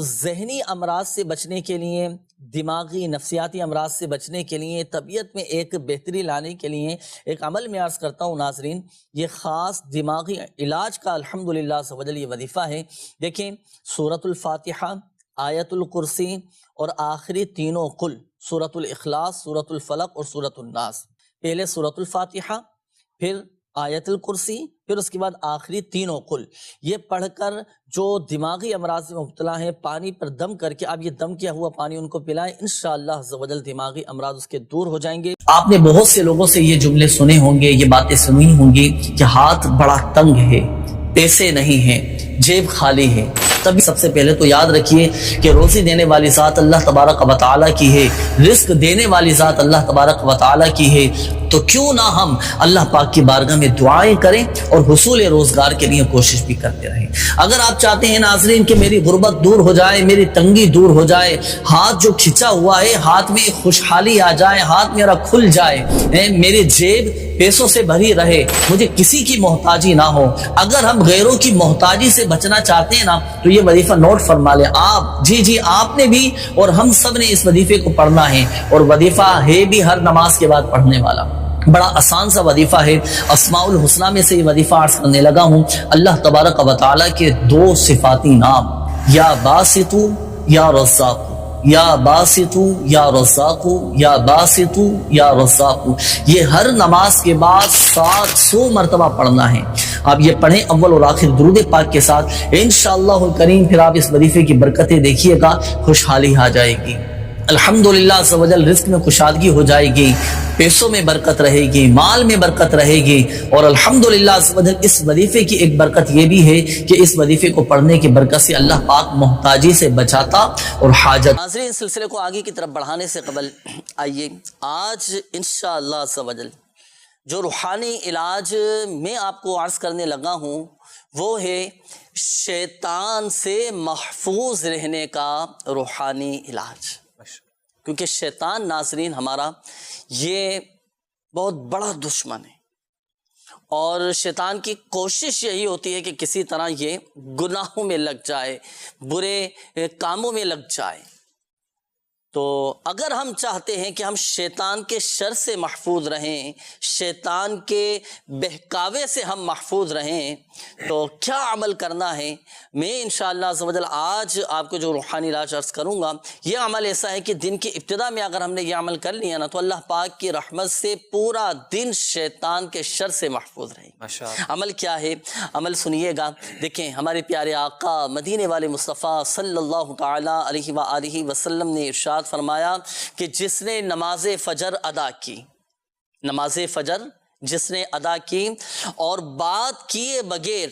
ذہنی امراض سے بچنے کے لیے، دماغی نفسیاتی امراض سے بچنے کے لیے، طبیعت میں ایک بہتری لانے کے لیے ایک عمل میں عرض کرتا ہوں ناظرین، یہ خاص دماغی علاج کا الحمدللہ سے وجل یہ وظیفہ ہے۔ دیکھیں، سورۃ الفاتحہ، آیت الکرسی اور آخری تینوں قل، سورۃ الاخلاص، سورۃ الفلق اور سورۃ الناس۔ پہلے سورۃ الفاتحہ، پھر آیت الکرسی، پھر اس کے بعد آخری تینوں قل، یہ پڑھ کر جو دماغی امراض میں مبتلا ہیں پانی پر دم کر کے آپ یہ دم کیا ہوا پانی ان کو پلائیں، انشاءاللہ عز و جل دماغی امراض اس کے دور ہو جائیں گے۔ آپ نے بہت سے لوگوں سے یہ جملے سنے ہوں گے، یہ باتیں سنی ہوں گی کہ ہاتھ بڑا تنگ ہے، پیسے نہیں ہیں، جیب خالی ہے۔ تبھی سب سے پہلے تو یاد رکھیے کہ روزی دینے والی ذات اللہ تبارک و تعالیٰ کی ہے، رزق دینے والی ذات اللہ تبارک و تعالیٰ کی ہے، تو کیوں نہ ہم اللہ پاک کی بارگاہ میں دعائیں کریں اور حصول روزگار کے لیے کوشش بھی کرتے رہیں۔ اگر آپ چاہتے ہیں ناظرین کہ میری غربت دور ہو جائے، میری تنگی دور ہو جائے، ہاتھ جو کھچا ہوا ہے ہاتھ میں خوشحالی آ جائے، ہاتھ میرا کھل جائے، میری جیب پیسوں سے بھری رہے، مجھے کسی کی محتاجی نہ ہو، اگر ہم غیروں کی محتاجی سے بچنا چاہتے ہیں نا تو یہ وظیفہ نوٹ فرما لیں آپ، جی آپ نے بھی اور ہم سب نے اس وظیفے کو پڑھنا ہے، اور وظیفہ ہے بھی ہر نماز کے بعد پڑھنے والا، بڑا آسان سا وظیفہ ہے۔ اسماء الحسنہ میں سے یہ وظیفہ عرض کرنے لگا ہوں۔ اللہ تبارک و تعالیٰ کے دو صفاتی نام، یا باسطو یا رزاق، یا باسطو یا رزاق، یا باسطو یا رزاق، یہ ہر نماز کے بعد 700 مرتبہ پڑھنا ہے۔ آپ یہ پڑھیں اول اور آخر درود پاک کے ساتھ، انشاءاللہ الکریم پھر آپ اس وظیفے کی برکتیں دیکھیے گا، خوشحالی آ جائے گی، الحمدللہ عز و جل رزق میں کشادگی ہو جائے گی، پیسوں میں برکت رہے گی، مال میں برکت رہے گی، اور الحمدللہ عز و جل اس وظیفے کی ایک برکت یہ بھی ہے کہ اس وظیفے کو پڑھنے کی برکت سے اللہ پاک محتاجی سے بچاتا اور حاجت۔ ناظرین، سلسلے کو آگے کی طرف بڑھانے سے قبل آئیے آج انشاءاللہ عز و جل جو روحانی علاج میں آپ کو عرض کرنے لگا ہوں وہ ہے شیطان سے محفوظ رہنے کا روحانی علاج، کیونکہ شیطان ناظرین ہمارا یہ بہت بڑا دشمن ہے، اور شیطان کی کوشش یہی ہوتی ہے کہ کسی طرح یہ گناہوں میں لگ جائے، برے کاموں میں لگ جائے۔ تو اگر ہم چاہتے ہیں کہ ہم شیطان کے شر سے محفوظ رہیں، شیطان کے بہکاوے سے ہم محفوظ رہیں، تو کیا عمل کرنا ہے؟ میں انشاءاللہ عز و جل آج آپ کو جو روحانی علاج عرض کروں گا، یہ عمل ایسا ہے کہ دن کی ابتدا میں اگر ہم نے یہ عمل کر لیا نا تو اللہ پاک کی رحمت سے پورا دن شیطان کے شر سے محفوظ رہیں گے۔ عمل کیا ہے؟ عمل سنیے گا۔ دیکھیں، ہمارے پیارے آقا مدینے والے مصطفیٰ صلی اللہ تعالی علیہ وآلہ وسلم نے ارشاد فرمایا کہ جس نے نماز فجر ادا کی، نماز فجر جس نے ادا کی اور بات کیے بغیر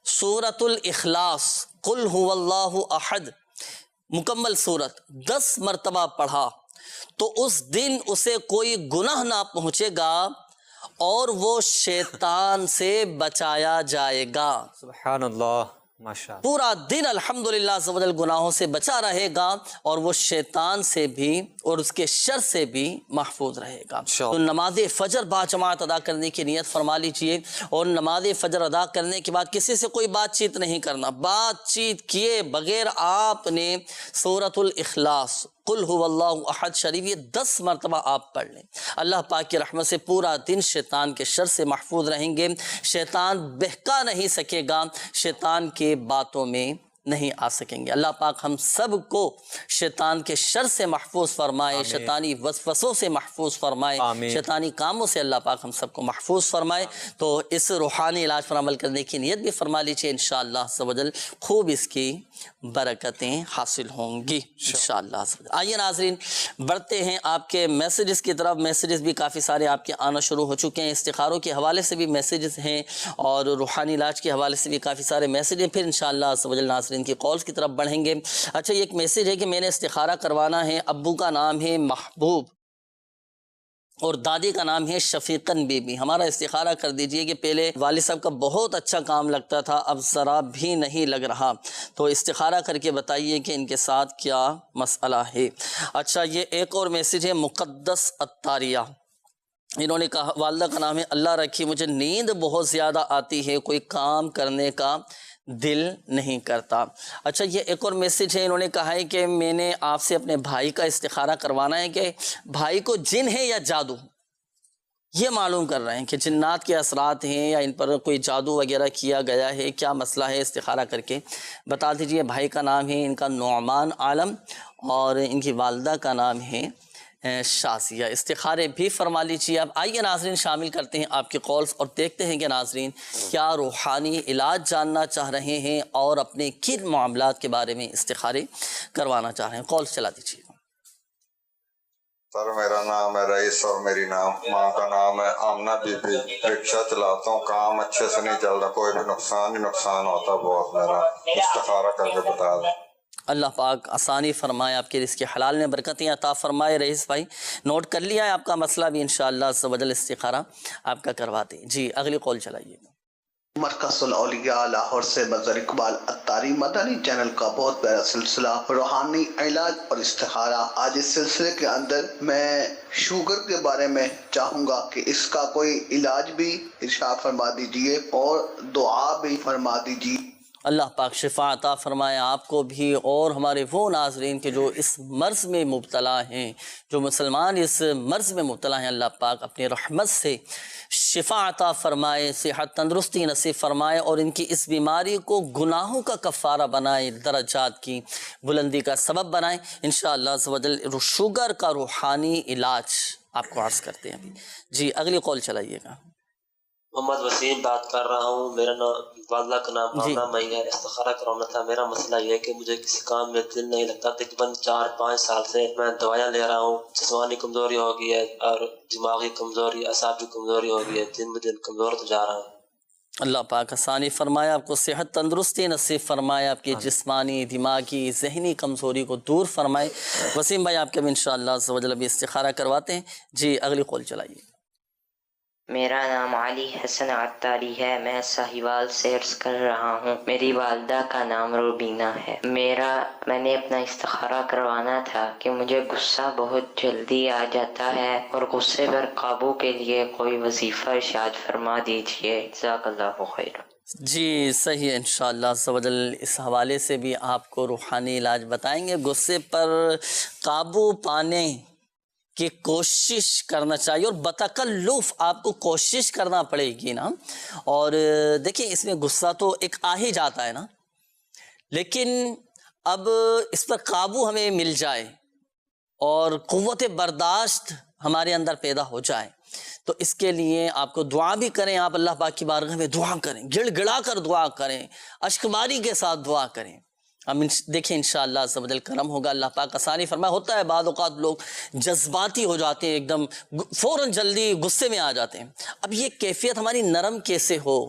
سورۃ الاخلاص قل هو اللہ احد مکمل سورت 10 مرتبہ پڑھا تو اس دن اسے کوئی گناہ نہ پہنچے گا اور وہ شیطان سے بچایا جائے گا۔ سبحان اللہ، ماشاء اللہ، پورا دن الحمدللہ عز و جل گناہوں سے بچا رہے گا اور وہ شیطان سے بھی اور اس کے شر سے بھی محفوظ رہے گا۔ تو نماز فجر با جماعت ادا کرنے کی نیت فرما لیجئے، اور نماز فجر ادا کرنے کے بعد کسی سے کوئی بات چیت نہیں کرنا، بات چیت کیے بغیر آپ نے سورۃ الاخلاص قل هو اللہ احد شریف یہ 10 مرتبہ آپ پڑھ لیں۔ اللہ پاک کی رحمت سے پورا دن شیطان کے شر سے محفوظ رہیں گے، شیطان بہکا نہیں سکے گا، شیطان کے باتوں میں نہیں آ سکیں گے۔ اللہ پاک ہم سب کو شیطان کے شر سے محفوظ فرمائے، شیطانی وسوسوں سے محفوظ فرمائے، شیطانی کاموں سے اللہ پاک ہم سب کو محفوظ فرمائے۔ تو اس روحانی علاج پر عمل کرنے کی نیت بھی فرما لیجیے، انشاءاللہ عز و جل خوب اس کی برکتیں حاصل ہوں گی انشاءاللہ عز و جل۔ آئیے ناظرین بڑھتے ہیں آپ کے میسیجز کی طرف۔ میسیجز بھی کافی سارے آپ کے آنا شروع ہو چکے ہیں، استخاروں کے حوالے سے بھی میسیجز ہیں اور روحانی علاج کے حوالے سے بھی کافی سارے میسیج ہیں، پھر انشاءاللہ عز و جل ناظرین کی کالز کی طرف بڑھیں گے۔ اچھا، یہ ایک میسیج ہے کہ میں نے استخارہ کروانا ہے، ابو کا نام ہے محبوب اور دادی کا نام ہے شفیقن بی بی، ہمارا استخارہ کر دیجئے کہ پہلے والد صاحب کا بہت اچھا کام لگتا تھا، اب ذرا بھی نہیں لگ رہا، تو استخارہ کر کے بتائیے کہ ان کے ساتھ کیا مسئلہ ہے۔ اچھا، یہ ایک اور میسیج ہے مقدس اتاریہ، انہوں نے کہا والدہ کا نام ہے اللہ رکھی، مجھے نیند بہت زیادہ آتی ہے، کوئی کام کرنے کا دل نہیں کرتا۔ اچھا، یہ ایک اور میسیج ہے، انہوں نے کہا ہے کہ میں نے آپ سے اپنے بھائی کا استخارہ کروانا ہے کہ بھائی کو جن ہے یا جادو، یہ معلوم کر رہے ہیں کہ جنات کے اثرات ہیں یا ان پر کوئی جادو وغیرہ کیا گیا ہے، کیا مسئلہ ہے، استخارہ کر کے بتا دیجئے۔ بھائی کا نام ہے ان کا نعمان عالم اور ان کی والدہ کا نام ہے شازیہ۔ استخارے بھی فرما لیجیے۔ اب آئیے ناظرین، شامل کرتے ہیں آپ کے کالز اور دیکھتے ہیں کہ ناظرین کیا روحانی علاج جاننا چاہ رہے ہیں اور اپنے کن معاملات کے بارے میں استخارے کروانا چاہ رہے ہیں۔ کالز چلا دیجیے۔ سر، میرا نام ہے رئیس اور میری ماں کا نام ہے آمنہ بی بی۔ رکشہ چلاتا ہوں، کام اچھے سے نہیں چل رہا، کوئی بھی نقصان ہی نقصان ہوتا بہت۔ میرا استخارہ کر کے بتا دیں۔ اللہ پاک آسانی فرمائے، آپ کے رزق حلال میں برکتیں عطا فرمائے۔ رئیس بھائی نوٹ کر لیا ہے آپ کا مسئلہ بھی، انشاءاللہ عز و جل استخارہ آپ کا کرواتے ہیں۔ جی اگلی کال چلائیے گا۔ مرکز الاولیاء لاہور سے مظہر اقبال اتاری مدنی چینل کا بہت پیارا سلسلہ روحانی علاج اور استخارہ۔ آج اس سلسلے کے اندر میں شوگر کے بارے میں چاہوں گا کہ اس کا کوئی علاج بھی ارشاد فرما دیجئے اور دعا بھی فرما دیجئے۔ اللہ پاک شفا عطا فرمائے آپ کو بھی اور ہمارے وہ ناظرین کے جو اس مرض میں مبتلا ہیں، جو مسلمان اس مرض میں مبتلا ہیں، اللہ پاک اپنی رحمت سے شفا عطا فرمائے، صحت تندرستی نصیب فرمائے اور ان کی اس بیماری کو گناہوں کا کفارہ بنائے، درجات کی بلندی کا سبب بنائے انشاءاللہ عز و جل۔ شوگر کا روحانی علاج آپ کو عرض کرتے ہیں۔ جی اگلی کال چلائیے گا۔ محمد وسیم بات کر رہا ہوں، میرا نام والدہ کا نام آمنہ مئی ہے۔ استخارہ کرانا تھا۔ میرا مسئلہ یہ ہے کہ مجھے کسی کام میں دل نہیں لگتا، تقریباً 4-5 سال سے میں دوائیاں لے رہا ہوں، جسمانی کمزوری ہو گئی ہے اور دماغی کمزوری، اعصابی کمزوری ہو گئی ہے، دن بدن کمزور تو جا رہا ہوں۔ اللہ پاک آسانی فرمائے، آپ کو صحت تندرستی نصیب فرمائے، آپ کی جسمانی دماغی ذہنی کمزوری کو دور فرمائے۔ وسیم بھائی آپ کے بھی انشاءاللہ عز و جل ابھی استخارہ کرواتے ہیں۔ جی اگلی کال چلائیے۔ میرا نام علی حسن عطاری ہے، میں ساہیوال سے عرض کر رہا ہوں۔ میری والدہ کا نام روبینہ ہے۔ میں نے اپنا استخارہ کروانا تھا کہ مجھے غصہ بہت جلدی آ جاتا ہے اور غصے پر قابو کے لیے کوئی وظیفہ ارشاد فرما دیجیے، جزاک اللہ خیر۔ جی صحیح ہے، انشاءاللہ عز و جل اس حوالے سے بھی آپ کو روحانی علاج بتائیں گے۔ غصے پر قابو پانے کی کوشش کرنا چاہیے اور بتکلف آپ کو کوشش کرنا پڑے گی نا۔ اور دیکھیں اس میں غصہ تو ایک آ ہی جاتا ہے نا، لیکن اب اس پر قابو ہمیں مل جائے اور قوت برداشت ہمارے اندر پیدا ہو جائے تو اس کے لیے آپ کو دعا بھی کریں، آپ اللہ پاک کی بارگاہ میں دعا کریں، گڑ گڑا کر دعا کریں، اشکباری کے ساتھ دعا کریں۔ ہم دیکھیں انشاءاللہ عز و جل کرم ہوگا، اللہ پاک آسانی فرمائے۔ ہوتا ہے بعض اوقات لوگ جذباتی ہو جاتے ہیں، ایک دم فوراً جلدی غصے میں آ جاتے ہیں۔ اب یہ کیفیت ہماری نرم کیسے ہو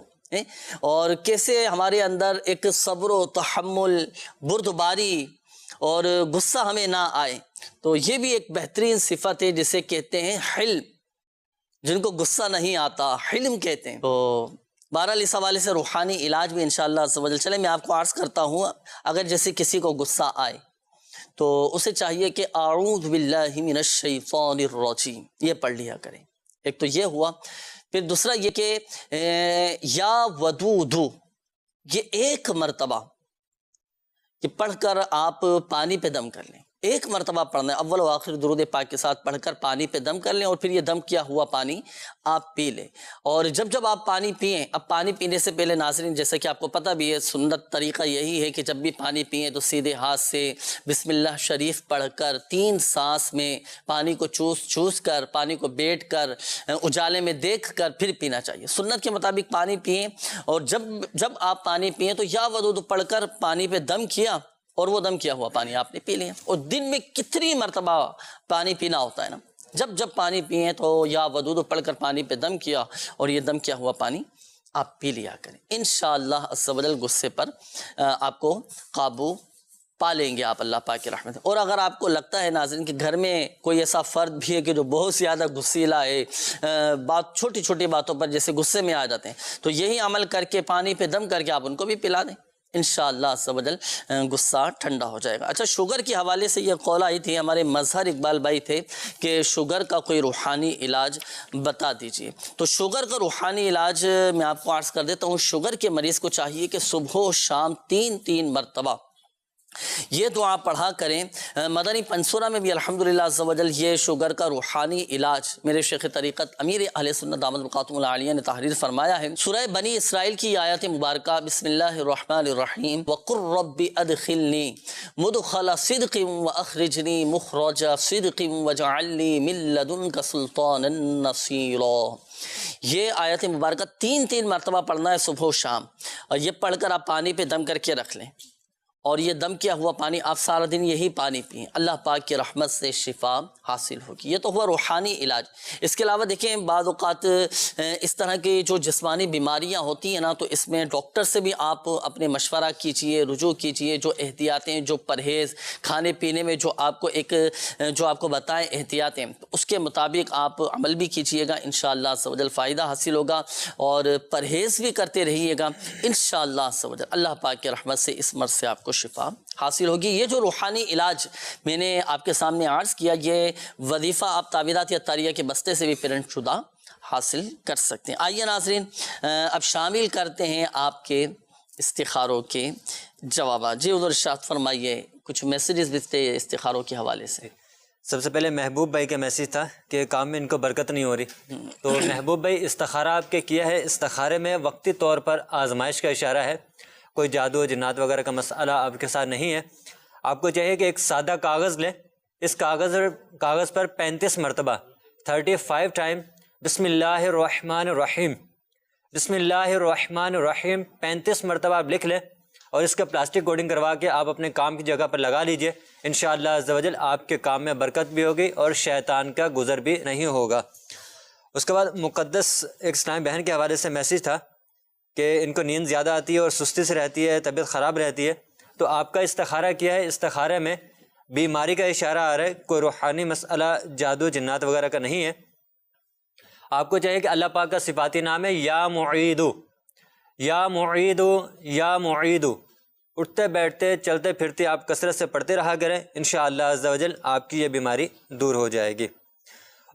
اور کیسے ہمارے اندر ایک صبر و تحمل، بردباری اور غصہ ہمیں نہ آئے، تو یہ بھی ایک بہترین صفت ہے جسے کہتے ہیں حلم۔ جن کو غصہ نہیں آتا حلم کہتے ہیں۔ تو بہرحال اس حوالے سے روحانی علاج بھی انشاءاللہ عز و جل چلے میں آپ کو عرض کرتا ہوں۔ اگر جیسے کسی کو غصہ آئے تو اسے چاہیے کہ اعوذ باللہ من الشیطان الرجیم یہ پڑھ لیا کریں، ایک تو یہ ہوا۔ پھر دوسرا یہ کہ یا ودود، یہ ایک مرتبہ کہ پڑھ کر آپ پانی پہ دم کر لیں، ایک مرتبہ پڑھنا ہے، اول و آخر درود پاک کے ساتھ پڑھ کر پانی پہ دم کر لیں اور پھر یہ دم کیا ہوا پانی آپ پی لیں۔ اور جب آپ پانی پئیں، اب پانی پینے سے پہلے ناظرین جیسے کہ آپ کو پتہ بھی ہے، سنت طریقہ یہی ہے کہ جب بھی پانی پئیں تو سیدھے ہاتھ سے بسم اللہ شریف پڑھ کر 3 سانس میں پانی کو چوس کر، پانی کو بیٹھ کر، اجالے میں دیکھ کر پھر پینا چاہیے۔ سنت کے مطابق پانی پئیں اور جب آپ پانی پئیں تو یا ودود پڑھ کر پانی پہ دم کیا اور وہ دم کیا ہوا پانی آپ نے پی لیا۔ اور دن میں کتنی مرتبہ پانی پینا ہوتا ہے نا، جب پانی پیئیں تو یا ودود پڑھ کر پانی پہ دم کیا اور یہ دم کیا ہوا پانی آپ پی لیا کریں۔ انشاءاللہ عز و جل غصے پر آپ کو قابو پا لیں گے آپ اللہ پاک کی رحمت۔ اور اگر آپ کو لگتا ہے ناظرین کہ گھر میں کوئی ایسا فرد بھی ہے کہ جو بہت زیادہ غصیلا ہے، چھوٹی چھوٹی باتوں پر جیسے غصے میں آ جاتے ہیں، تو یہی عمل کر کے پانی پہ دم کر کے آپ ان کو بھی پلا دیں۔ انشاءاللہ عز و جل غصہ ٹھنڈا ہو جائے گا۔ اچھا، شوگر کے حوالے سے یہ قول آئی تھی، ہمارے مظہر اقبال بھائی تھے کہ شوگر کا کوئی روحانی علاج بتا دیجئے۔ تو شوگر کا روحانی علاج میں آپ کو عرض کر دیتا ہوں۔ شوگر کے مریض کو چاہیے کہ صبح و شام 3 مرتبہ یہ دعا پڑھا کریں۔ مدنی پنسورہ میں بھی الحمدللہ عز و جل یہ شوگر کا روحانی علاج میرے شیخ طریقت امیر اہل سنت دامت برکاتہم العالیہ نے تحریر فرمایا ہے۔ سورہ بنی اسرائیل کی آیت مبارکہ بسم اللہ الرحمن الرحیم وَقُلْ رَبِّ أَدْخِلْنِي مُدْخَلَ صِدْقٍ وَأَخْرِجْنِي مُخْرَجَ صِدْقٍ وَاجْعَلْ لِي مِن لَّدُنكَ سُلْطَانًا نَصِيرًا۔ یہ آیت مبارکہ 3 مرتبہ پڑھنا ہے صبح و شام، اور یہ پڑھ کر آپ پانی پہ دم کر کے رکھ لیں، اور یہ دم کیا ہوا پانی آپ سارا دن یہی پانی پئیں، اللہ پاک کی رحمت سے شفا حاصل ہوگی۔ یہ تو ہوا روحانی علاج۔ اس کے علاوہ دیکھیں بعض اوقات اس طرح کی جو جسمانی بیماریاں ہوتی ہیں نا، تو اس میں ڈاکٹر سے بھی آپ اپنے مشورہ کیجئے، رجوع کیجئے، جو احتیاطیں، جو پرہیز، کھانے پینے میں جو آپ کو بتائیں احتیاطیں، اس کے مطابق آپ عمل بھی کیجئے گا، انشاءاللہ عز و جل فائدہ حاصل ہوگا، اور پرہیز بھی کرتے رہیے گا، انشاءاللہ عز و جل اللہ پاک کی رحمت سے اس مرض سے آپ کو شفا حاصل ہوگی۔ یہ جو روحانی علاج میں نے آپ کے سامنے عرض کیا، یہ وظیفہ آپ تعویذات اتاریہ کے بستے سے بھی پرنٹ شدہ حاصل کر سکتے ہیں۔ آئیے ناظرین، اب شامل کرتے ہیں آپ کے استخاروں کے جوابات۔ جی حضور ارشاد فرمائیے، کچھ میسیجز بھی تھے استخاروں کے حوالے سے۔ سب سے پہلے محبوب بھائی کا میسیج تھا کہ کام میں ان کو برکت نہیں ہو رہی، تو محبوب بھائی استخارہ آپ کے کیا ہے، استخارے میں وقتی طور پر آزمائش کا اشارہ ہے، کوئی جادو جنات وغیرہ کا مسئلہ آپ کے ساتھ نہیں ہے۔ آپ کو چاہیے کہ ایک سادہ کاغذ لیں، اس کاغذ پر 35 مرتبہ 35 ٹائم بسم اللہ الرحمن الرحیم، بسم اللہ الرحمن الرحیم 35 مرتبہ آپ لکھ لیں، اور اس کا پلاسٹک کوڈنگ کروا کے آپ اپنے کام کی جگہ پر لگا لیجئے۔ انشاءاللہ عز و جل آپ کے کام میں برکت بھی ہوگی اور شیطان کا گزر بھی نہیں ہوگا۔ اس کے بعد مقدس ایک اسلامی بہن کے حوالے سے میسیج تھا کہ ان کو نیند زیادہ آتی ہے اور سستی سے رہتی ہے، طبیعت خراب رہتی ہے، تو آپ کا استخارہ کیا ہے، استخارے میں بیماری کا اشارہ آ رہا ہے، کوئی روحانی مسئلہ جادو جنات وغیرہ کا نہیں ہے۔ آپ کو چاہیے کہ اللہ پاک کا صفاتی نام ہے یا معیدو، یا معیدو، یا معیدو، اٹھتے بیٹھتے چلتے پھرتے آپ کثرت سے پڑھتے رہا کریں، انشاءاللہ عز و جل آپ کی یہ بیماری دور ہو جائے گی۔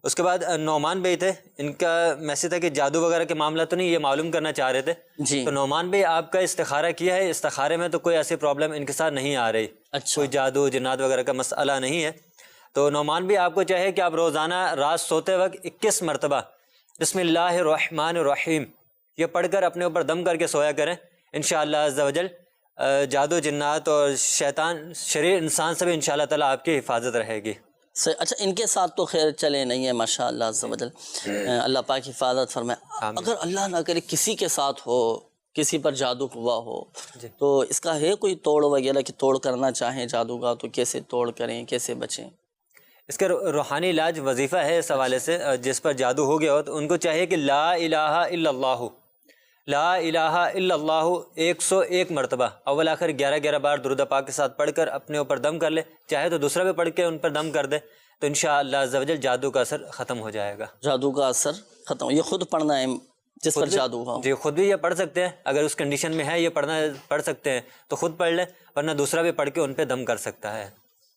اس کے بعد نعمان بھائی تھے، ان کا میسیج تھا کہ جادو وغیرہ کے معاملہ تو نہیں، یہ معلوم کرنا چاہ رہے تھے جی تو نعمان بھائی آپ کا استخارہ کیا ہے، استخارے میں تو کوئی ایسی پرابلم ان کے ساتھ نہیں آ رہی، اچھا کوئی جادو جنات وغیرہ کا مسئلہ نہیں ہے۔ تو نعمان بھائی آپ کو چاہے کہ آپ روزانہ رات سوتے وقت 21 مرتبہ بسم اللہ الرحمن الرحیم یہ پڑھ کر اپنے اوپر دم کر کے سویا کریں، انشاءاللہ عز و جل جادو جنات اور شیطان شریر انسان سے بھی انشاءاللہ تعالیٰ آپ کی حفاظت رہے گی۔ اچھا، ان کے ساتھ تو خیر چلے نہیں ہے ماشاءاللہ عز و جل، اللہ پاک حفاظت فرمائے۔ اگر اللہ نہ کرے کسی کے ساتھ ہو، کسی پر جادو ہوا ہو، تو اس کا ہے کوئی توڑ وغیرہ کہ توڑ کرنا چاہیں جادو کا تو کیسے توڑ کریں، کیسے بچیں؟ اس کا روحانی علاج وظیفہ ہے اس حوالے سے، جس پر جادو ہو گیا ہو تو ان کو چاہیے کہ لا الہ الا اللہ، لا الہ الا اللہ 101 مرتبہ اول آخر 11 بار درود پاک کے ساتھ پڑھ کر اپنے اوپر دم کر لے، چاہے تو دوسرا بھی پڑھ کے ان پر دم کر دے، تو انشاءاللہ عز و جل جادو کا اثر ختم ہو جائے گا۔ جادو کا اثر ختم، یہ خود پڑھنا ہے جس پر جادو ہوا؟ جی خود بھی یہ پڑھ سکتے ہیں، اگر اس کنڈیشن میں ہے یہ پڑھ سکتے ہیں تو خود پڑھ لیں، ورنہ دوسرا بھی پڑھ کے ان پہ دم کر سکتا ہے۔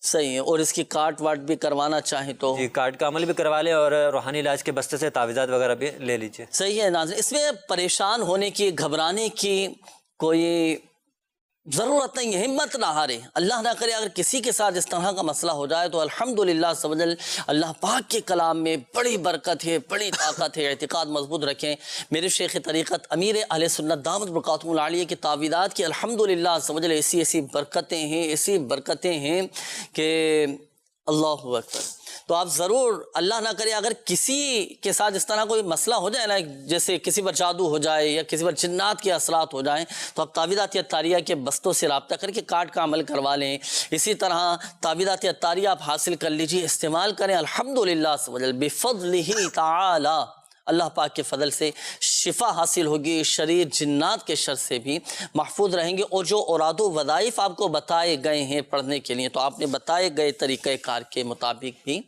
صحیح ہے، اور اس کی کاٹ واٹ بھی کروانا چاہیں تو جی کارڈ کا عمل بھی کروا لیں، اور روحانی علاج کے بستے سے تعویذات وغیرہ بھی لے لیجیے۔ صحیح ہے ناظرین، اس میں پریشان ہونے کی، گھبرانے کی کوئی ضرورت نہیں ہے، ہمت نہ ہارے۔ اللہ نہ کرے اگر کسی کے ساتھ اس طرح کا مسئلہ ہو جائے تو الحمدللہ عز و جل اللہ پاک کے کلام میں بڑی برکت ہے، بڑی طاقت ہے، اعتقاد مضبوط رکھیں۔ میرے شیخ طریقت امیر اہل سنت دامت برکاتہم العالیہ کی تعویذات کی الحمدللہ عز و جل ایسی برکتیں ہیں کہ اللہ اکبر۔ تو آپ ضرور، اللہ نہ کرے اگر کسی کے ساتھ اس طرح کوئی مسئلہ ہو جائے نا، جیسے کسی پر جادو ہو جائے یا کسی پر جنات کے اثرات ہو جائیں، تو آپ تعویذات اتاریہ کے بستوں سے رابطہ کر کے کارڈ کا عمل کروا لیں۔ اسی طرح تعویذات اتاریہ آپ حاصل کر لیجیے، استعمال کریں، الحمدللہ عز و جل بفضلہ تعالی اللہ پاک کے فضل سے شفا حاصل ہوگی، شریر جنات کے شر سے بھی محفوظ رہیں گے۔ اور جو اوراد و وظائف آپ کو بتائے گئے ہیں پڑھنے کے لیے، تو آپ نے بتائے گئے طریقہ کار کے مطابق بھی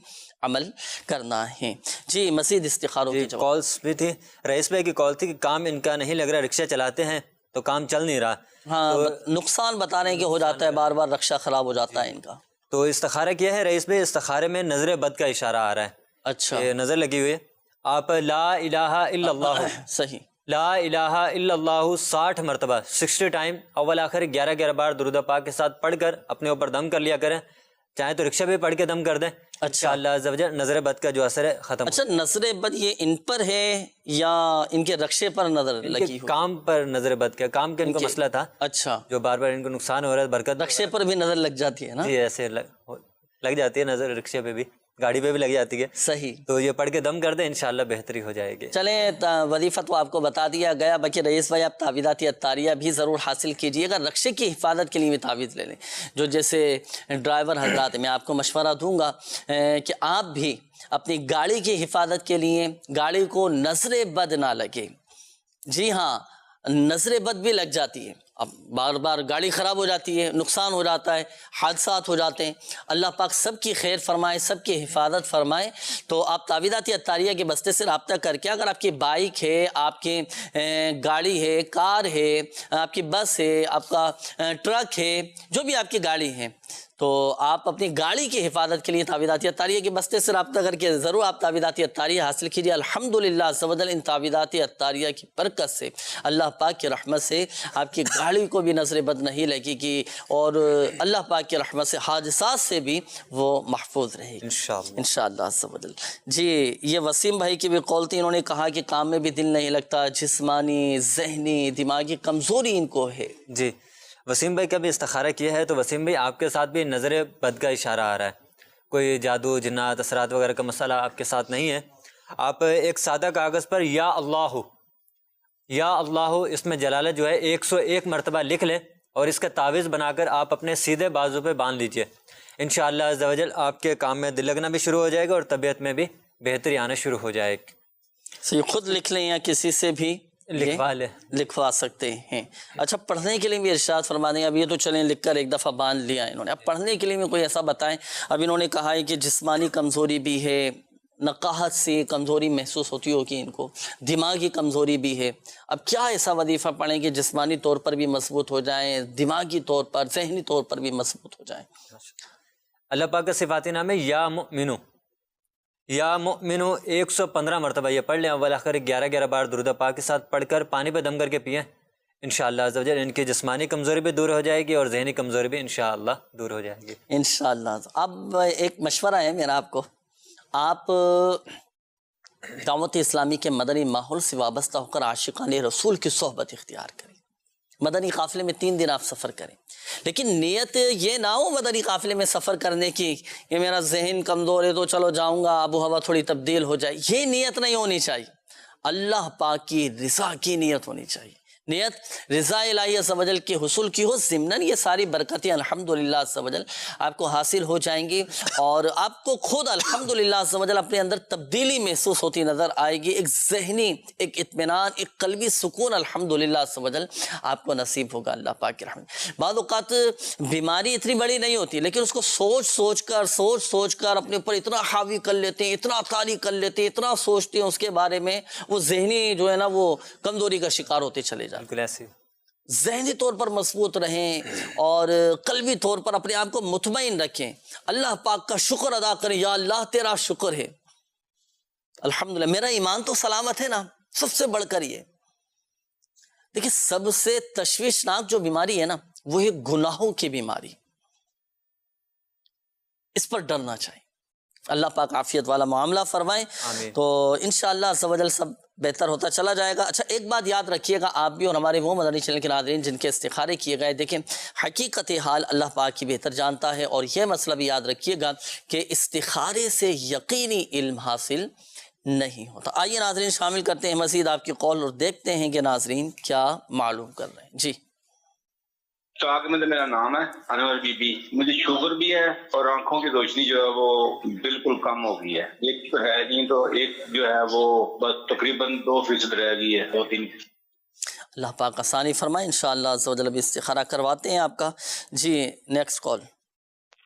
عمل کرنا ہے۔ جی مزید استخاروں کی جواب۔ کالس بھی تھی، رئیس بھائی کی کال تھی کہ کام ان کا نہیں لگ رہا، رکشہ چلاتے ہیں تو کام چل نہیں رہا. ہاں نقصان بتا رہے ہیں کہ ہو جاتا ہے، بار بار رکشہ خراب ہو جاتا ہے ان کا. تو استخارہ کیا ہے رئیس بھائی، استخارے میں نظر بد کا اشارہ آ رہا ہے. اچھا یہ نظر لگی ہوئی ہے. آپ لا الہ الا اللہ، صحیح، لا الہ الا اللہ 60 مرتبہ 60 ٹائم اول آخر 11 بار درود پاک کے ساتھ پڑھ کر اپنے اوپر دم کر لیا کریں. چاہے تو رکشہ بھی پڑھ کے دم کر دیں. انشاءاللہ عز و جل نظر بد کا جو اثر ہے ختم. اچھا نظر بد یہ ان پر ہے یا ان کے رکشے پر نظر لگی ہوئی؟ کام پر نظر بد کا، کام کا ان کو مسئلہ تھا. اچھا، جو بار بار ان کو نقصان ہو رہا ہے، برکت رکشے پر بھی نظر لگ جاتی ہے نا؟ جی ایسے لگ جاتی ہے نظر، رکشے پہ بھی، گاڑی پہ بھی لگ جاتی ہے. صحیح. تو یہ پڑھ کے دم کر دیں، انشاءاللہ بہتری ہو جائے گی. چلیں وظیفہ تو آپ کو بتا دیا گیا، باقی رئیس بھائی آپ تعویذات عطاریہ بھی ضرور حاصل کیجیے گا. رکشے کی حفاظت کے لیے بھی تعویذ لے لیں. جو جیسے ڈرائیور حضرات، میں آپ کو مشورہ دوں گا کہ آپ بھی اپنی گاڑی کی حفاظت کے لیے گاڑی کو نظر بد نہ لگے. جی ہاں، نظر بد بھی لگ جاتی ہے، اب بار بار گاڑی خراب ہو جاتی ہے، نقصان ہو جاتا ہے، حادثات ہو جاتے ہیں. اللہ پاک سب کی خیر فرمائے، سب کی حفاظت فرمائے. تو آپ تعویذات عطاریہ کے بستے سے رابطہ کر کے، اگر آپ کی بائک ہے، آپ کی گاڑی ہے، کار ہے، آپ کی بس ہے، آپ کا ٹرک ہے، جو بھی آپ کی گاڑی ہے، تو آپ اپنی گاڑی کی حفاظت کے لیے تعویذات عطاریہ کے بستے سے رابطہ کر کے ضرور آپ تعویذات عطاریہ حاصل کیجیے. الحمدللہ عز و جل ان تعویذات عطاریہ کی برکت سے، اللہ پاک کی رحمت سے آپ کی گاڑی کو بھی نظر بد نہیں لگے گی، اور اللہ پاک کی رحمت سے حادثات سے بھی وہ محفوظ رہے گی انشاءاللہ عز و جل. جی یہ وسیم بھائی کی بھی قول تھی، انہوں نے کہا کہ کام میں بھی دل نہیں لگتا، جسمانی، ذہنی، دماغی کمزوری ان کو ہے. جی وسیم بھائی کا بھی استخارہ کیا ہے، تو وسیم بھائی آپ کے ساتھ بھی نظر بد کا اشارہ آ رہا ہے. کوئی جادو، جنات، اثرات وغیرہ کا مسئلہ آپ کے ساتھ نہیں ہے. آپ ایک سادہ کاغذ پر یا اللہ، یا اللہ، اس میں جلالت جو ہے 101 مرتبہ لکھ لیں، اور اس کا تعویذ بنا کر آپ اپنے سیدھے بازو پہ باندھ لیجئے. انشاءاللہ عز و جل آپ کے کام میں دل لگنا بھی شروع ہو جائے گا، اور طبیعت میں بھی بہتری آنا شروع ہو جائے گی. خود لکھ لیں یا کسی سے بھی لکھوا سکتے ہیں. اچھا پڑھنے کے لیے بھی ارشاد فرما دیں. اب یہ تو چلیں لکھ کر ایک دفعہ باندھ لیا انہوں نے، اب پڑھنے کے لیے بھی کوئی ایسا بتائیں. اب انہوں نے کہا ہے کہ جسمانی کمزوری بھی ہے، نقاہت سے کمزوری محسوس ہوتی ہوگی ان کو، دماغی کمزوری بھی ہے. اب کیا ایسا وظیفہ پڑھیں کہ جسمانی طور پر بھی مضبوط ہو جائیں، دماغی طور پر، ذہنی طور پر بھی مضبوط ہو جائیں؟ اللہ پاک کا صفاتی نام ہے یا مؤمنو. یا مؤمنو 115 مرتبہ یہ پڑھ لیں، اول آخر 11 بار درود پاک کے ساتھ پڑھ کر پانی پہ دم کر کے پئیں. انشاءاللہ عز و جل ان کی جسمانی کمزوری بھی دور ہو جائے گی، اور ذہنی کمزوری بھی انشاءاللہ دور ہو جائے گی انشاءاللہ. اب ایک مشورہ ہے میرا آپ کو، آپ دعوت اسلامی کے مدنی ماحول سے وابستہ ہو کر عاشقان رسول کی صحبت اختیار کریں. مدنی قافلے میں 3 دن آپ سفر کریں، لیکن نیت یہ نہ ہو مدنی قافلے میں سفر کرنے کی کہ میرا ذہن کمزور ہے تو چلو جاؤں گا، آب و ہوا تھوڑی تبدیل ہو جائے. یہ نیت نہیں ہونی چاہیے. اللہ پاک کی رضا کی نیت ہونی چاہیے. نیت رضا الہی عز و جل کے حصول کی ہو. ضمناً یہ ساری برکتیں الحمدللہ عز و جل آپ کو حاصل ہو جائیں گی، اور آپ کو خود الحمدللہ عز و جل اپنے اندر تبدیلی محسوس ہوتی نظر آئے گی. ایک ذہنی، ایک اطمینان، ایک قلبی سکون الحمدللہ عز و جل آپ کو نصیب ہوگا اللہ پاک کی رحمت. بعض اوقات بیماری اتنی بڑی نہیں ہوتی، لیکن اس کو سوچ سوچ کر اپنے اوپر اتنا حاوی کر لیتے ہیں، اتنا طاری کر لیتے ہیں، اتنا سوچتے ہیں اس کے بارے میں، وہ ذہنی جو ہے نا وہ کمزوری کا شکار ہوتے چلے جاتے. بالکل ایسی. ذہنی طور پر مضبوط رہیں، اور قلبی طور پر اپنے آپ کو مطمئن رکھیں. اللہ پاک کا شکر ادا کریں، یا اللہ تیرا شکر ہے، الحمدللہ میرا ایمان تو سلامت ہے نا. سب سے بڑھ کر یہ دیکھیں، سب سے تشویشناک جو بیماری ہے نا، وہ ہے گناہوں کی بیماری. اس پر ڈرنا چاہیے. اللہ پاک عافیت والا معاملہ فرمائیں. تو انشاءاللہ عز و جل سب بہتر ہوتا چلا جائے گا. اچھا ایک بات یاد رکھیے گا آپ بھی اور ہمارے وہ مدنی چینل کے ناظرین جن کے استخارے کیے گئے، دیکھیں حقیقت حال اللہ پاک کی بہتر جانتا ہے. اور یہ مسئلہ بھی یاد رکھیے گا کہ استخارے سے یقینی علم حاصل نہیں ہوتا. آئیے ناظرین شامل کرتے ہیں مزید آپ کی قول، اور دیکھتے ہیں کہ ناظرین کیا معلوم کر رہے ہیں. جی چاک میں میرا نام ہے انور بی بی. مجھے شوگر بھی ہے، اور آنکھوں کی روشنی جو ہے وہ بالکل کم ہو گئی ہے. ایک تو ہے نہیں، تو ایک جو ہے وہ بس تقریباً 2% رہ گئی ہے، 2-3. اللہ پاک آسانی فرمائے. انشاءاللہ عز و جل بھی استخارہ کرواتے ہیں آپ کا. جی نیکسٹ کال.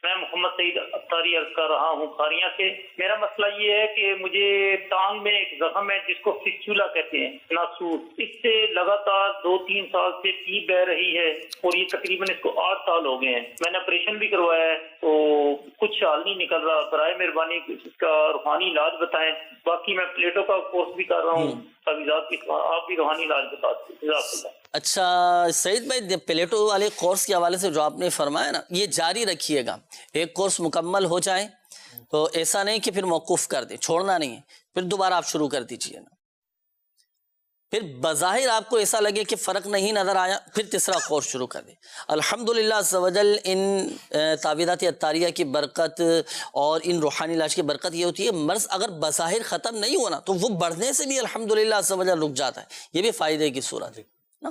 میں محمد سعید افطاری عرض کر رہا ہوں کھاریاں سے۔ میرا مسئلہ یہ ہے کہ مجھے ٹانگ میں ایک زخم ہے جس کو فسچولا کہتے ہیں، ناسور، اس سے لگاتار 2-3 سال سے پیپ بہ رہی ہے اور یہ تقریباً اس کو 8 سال ہو گئے ہیں۔ میں نے آپریشن بھی کروایا ہے تو کچھ حال نہیں نکل رہا، برائے مہربانی اس کا روحانی علاج بتائیں۔ باقی میں پلیٹوں کا کورس بھی کر رہا ہوں، آپ بھی روحانی علاج بتا دیں۔ اچھا سعید بھائی، پلیٹو والے کورس کے حوالے سے جو آپ نے فرمایا نا، یہ جاری رکھیے گا۔ ایک کورس مکمل ہو جائے تو ایسا نہیں کہ پھر موقوف کر دیں، چھوڑنا نہیں ہے، پھر دوبارہ آپ شروع کر دیجئے نا۔ پھر بظاہر آپ کو ایسا لگے کہ فرق نہیں نظر آیا، پھر تیسرا کورس شروع کر دیں۔ الحمدللہ عز و جل ان تعویذات عطاریہ کی برکت اور ان روحانی علاج کی برکت یہ ہوتی ہے، مرض اگر بظاہر ختم نہیں ہونا تو وہ بڑھنے سے بھی الحمدللہ عز و جل رک جاتا ہے، یہ بھی فائدے کی صورت ہے نا۔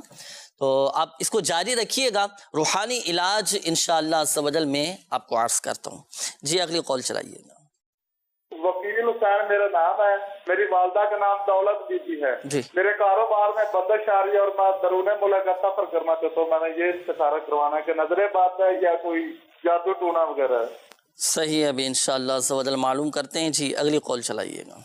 تو آپ اس کو جاری رکھیے گا، روحانی علاج انشاءاللہ عز و جل میں آپ کو عرض کرتا ہوں۔ جی اگلی کال چلائیے گا۔ وکیل حسین میرا نام ہے، میری والدہ کا نام دولت بی بی ہے۔ جی میرے کاروبار میں بندش آ رہی ہے اور میں درون ملک سفر کرنا چاہتا ہوں۔ میں نے یہ استخارہ کروانا ہے کہ نظر بات ہے یا کوئی جادو ٹونا وغیرہ ہے؟ صحیح ہے، ابھی انشاءاللہ عز و جل معلوم کرتے ہیں۔ جی اگلی کال چلائیے گا۔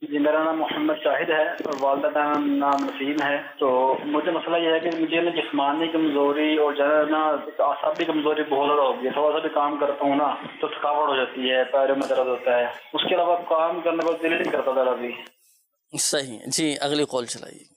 جی میرا نام محمد شاہد ہے اور والدہ کا نام نسیم ہے۔ تو مجھے مسئلہ یہ ہے کہ مجھے نا جسمانی کمزوری اور جو ہے نا اعصابی کمزوری بہت زیادہ ہو گئی ہے۔ تھوڑا سا بھی کام کرتا ہوں نا تو تھکاوٹ ہو جاتی ہے، پیروں میں درد ہوتا ہے، اس کے علاوہ کام کرنے کو دل نہیں کرتا ذرا بھی۔ صحیح ہے، جی اگلی کال چلائیے گا۔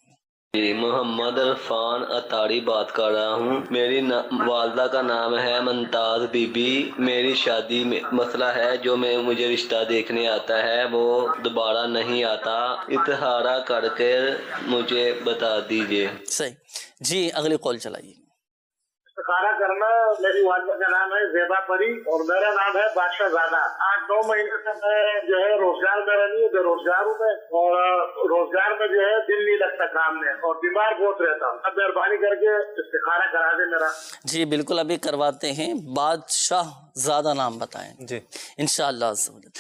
جی محمد عرفان اتاری بات کر رہا ہوں۔ میری والدہ کا نام ہے ممتاز بی بی۔ میری شادی میں مسئلہ ہے، جو مجھے رشتہ دیکھنے آتا ہے وہ دوبارہ نہیں آتا، استخارہ کر کے مجھے بتا دیجیے۔ صحیح، جی اگلی کال چلائیے۔ استخارہ کرنا، میری والدہ کا نام ہے زیبا پری اور میرا نام ہے بادشاہ زادہ۔ 8-9 مہینے سے میں جو ہے روزگار میں رہی ہوں، بے روزگار ہوں میں، اور روزگار میں جو ہے دل نہیں لگتا کام میں اور بیمار بہت رہتا ہوں۔ اب مہربانی کر کے استخارہ کرا دے میرا۔ جی بالکل ابھی کرواتے ہیں۔ بادشاہ زادہ نام بتائیں۔ جی انشاءاللہ عز و جل۔